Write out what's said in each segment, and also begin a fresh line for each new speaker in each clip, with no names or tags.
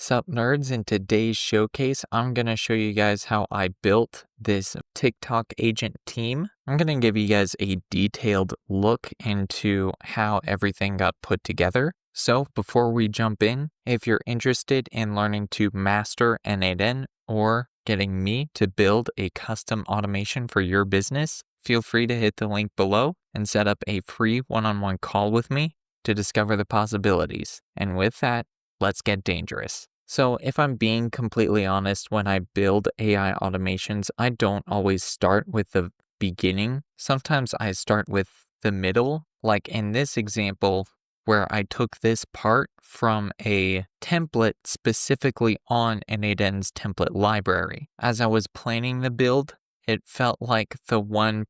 Sup nerds, in today's showcase, I'm going to show you guys how I built this TikTok agent team. I'm going to give you guys a detailed look into how everything got put together. So before we jump in, if you're interested in learning to master N8n or getting me to build a custom automation for your business, feel free to hit the link below and set up a free one-on-one call with me to discover the possibilities. And with that, let's get dangerous. So if I'm being completely honest, when I build AI automations, I don't always start with the beginning. Sometimes I start with the middle, like in this example, where I took this part from a template specifically on N8n's template library. As I was planning the build, it felt like the one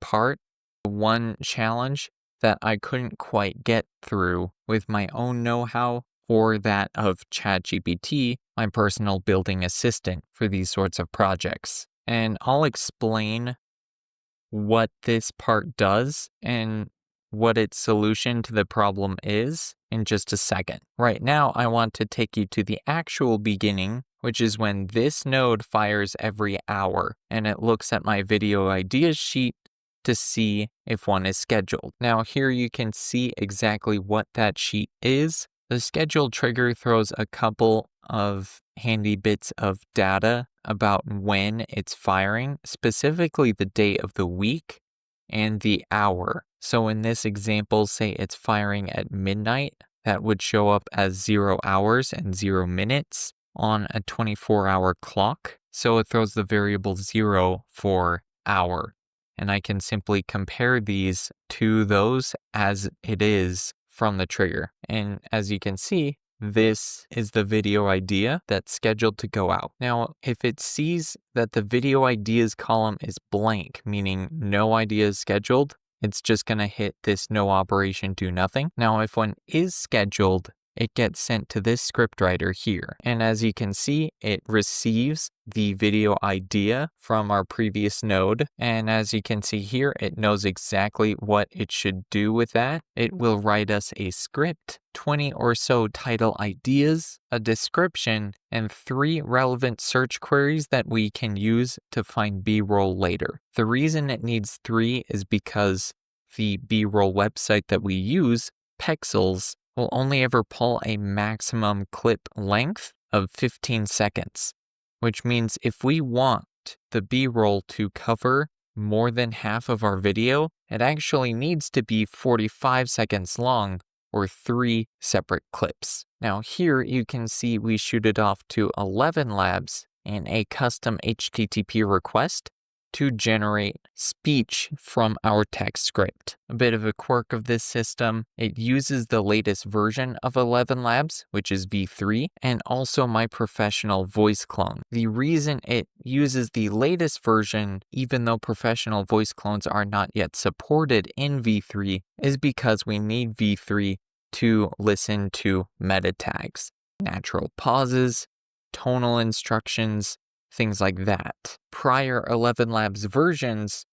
challenge that I couldn't quite get through with my own know-how or that of ChatGPT, my personal building assistant for these sorts of projects. And I'll explain what this part does and what its solution to the problem is in just a second. Right now, I want to take you to the actual beginning, which is when this node fires every hour and it looks at my video ideas sheet to see if one is scheduled. Now here you can see exactly what that sheet is. The schedule trigger throws a couple of handy bits of data about when it's firing, specifically the day of the week and the hour. So in this example, say it's firing at midnight, that would show up as 0 hours and 0 minutes on a 24-hour clock. So it throws the variable 0 for hour. And I can simply compare these to those as it is from the trigger. And as you can see, this is the video idea that's scheduled to go out. Now, if it sees that the video ideas column is blank, meaning no idea is scheduled, it's just going to hit this no operation do nothing. Now, if one is scheduled, it gets sent to this scriptwriter here. And as you can see, it receives the video idea from our previous node. And as you can see here, it knows exactly what it should do with that. It will write us a script, 20 or so title ideas, a description, and 3 relevant search queries that we can use to find B-roll later. The reason it needs 3 is because the B-roll website that we use, Pexels, will only ever pull a maximum clip length of 15 seconds, which means if we want the B-roll to cover more than half of our video, it actually needs to be 45 seconds long or 3 separate clips. Now here you can see we shoot it off to 11 labs and a custom HTTP request to generate speech from our text script. A bit of a quirk of this system, it uses the latest version of 11 Labs, which is v3, and also my professional voice clone. The reason it uses the latest version, even though professional voice clones are not yet supported in v3, is because we need v3 to listen to meta tags, natural pauses, tonal instructions, things like that. Prior 11 Labs versions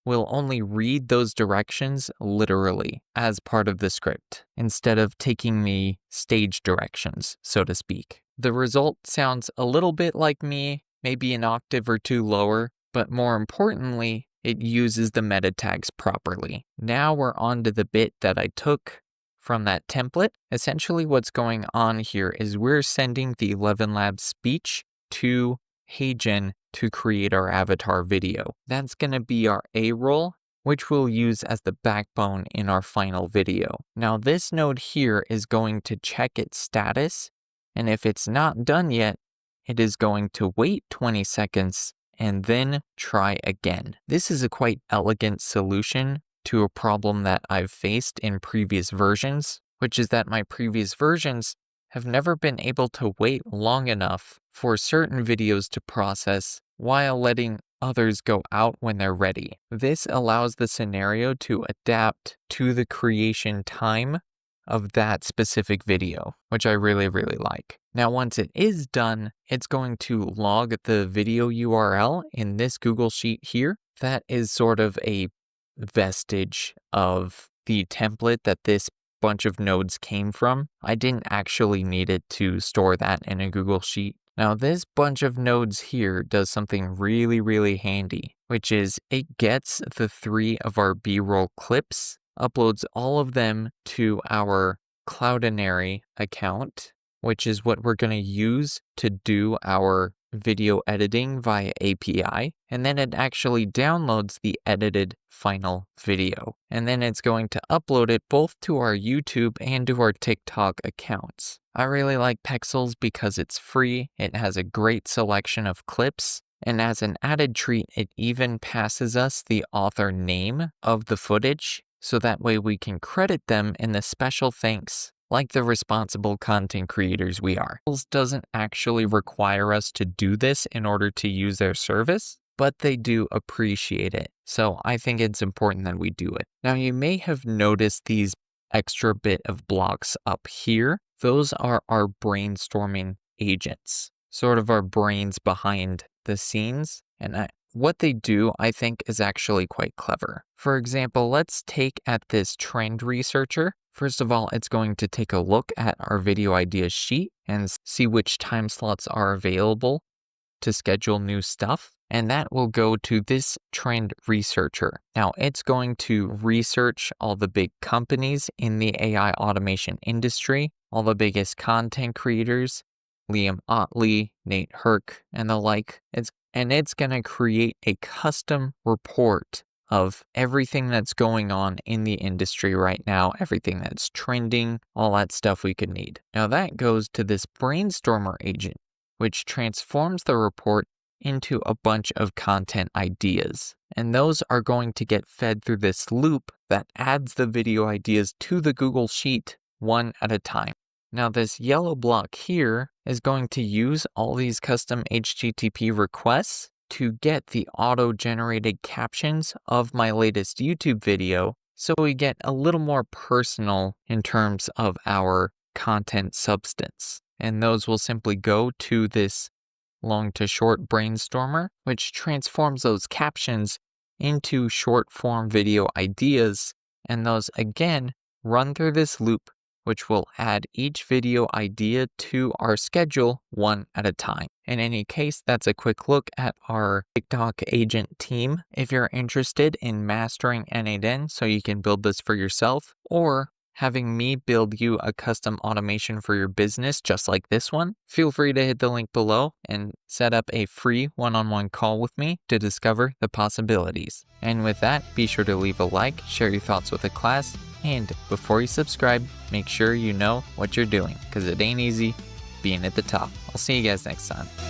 will only read those directions literally as part of the script, instead of taking the stage directions, so to speak. The result sounds a little bit like me, maybe an octave or 2 lower, but more importantly, it uses the meta tags properly. Now we're on to the bit that I took from that template. Essentially what's going on here is we're sending the 11 Labs speech to HeyGen to create our avatar video. That's going to be our A roll, which we'll use as the backbone in our final video. Now this node here is going to check its status, and if it's not done yet, it is going to wait 20 seconds and then try again. This is a quite elegant solution to a problem that I've faced in previous versions, which is that my previous versions have never been able to wait long enough for certain videos to process while letting others go out when they're ready. This allows the scenario to adapt to the creation time of that specific video, which I really, really like. Now, once it is done, it's going to log the video URL in this Google Sheet here. That is sort of a vestige of the template that this bunch of nodes came from. I didn't actually need it to store that in a Google Sheet. Now, this bunch of nodes here does something really, really handy, which is it gets the 3 of our B-roll clips, uploads all of them to our Cloudinary account, which is what we're going to use to do our video editing via API, and then it actually downloads the edited final video. And then it's going to upload it both to our YouTube and to our TikTok accounts. I really like Pexels because it's free, it has a great selection of clips, and as an added treat, it even passes us the author name of the footage, so that way we can credit them in the special thanks like the responsible content creators we are. Pexels doesn't actually require us to do this in order to use their service, but they do appreciate it. So I think it's important that we do it. Now you may have noticed these extra bit of blocks up here. Those are our brainstorming agents, sort of our brains behind the scenes. And what they do, I think, is actually quite clever. For example, let's take at this trend researcher. First of all, it's going to take a look at our video ideas sheet and see which time slots are available to schedule new stuff. And that will go to this trend researcher. Now, it's going to research all the big companies in the AI automation industry, all the biggest content creators, Liam Otley, Nate Herc, and the like. It's going to create a custom report of everything that's going on in the industry right now, everything that's trending, all that stuff we could need. Now that goes to this Brainstormer agent, which transforms the report into a bunch of content ideas. And those are going to get fed through this loop that adds the video ideas to the Google Sheet one at a time. Now this yellow block here is going to use all these custom HTTP requests to get the auto-generated captions of my latest YouTube video, so we get a little more personal in terms of our content substance. And those will simply go to this long to short brainstormer, which transforms those captions into short form video ideas, and those again run through this loop, which will add each video idea to our schedule one at a time. In any case, that's a quick look at our TikTok agent team. If you're interested in mastering N8n so you can build this for yourself, or having me build you a custom automation for your business just like this one, feel free to hit the link below and set up a free one-on-one call with me to discover the possibilities. And with that, be sure to leave a like, share your thoughts with the class, and before you subscribe, make sure you know what you're doing, because it ain't easy being at the top. I'll see you guys next time.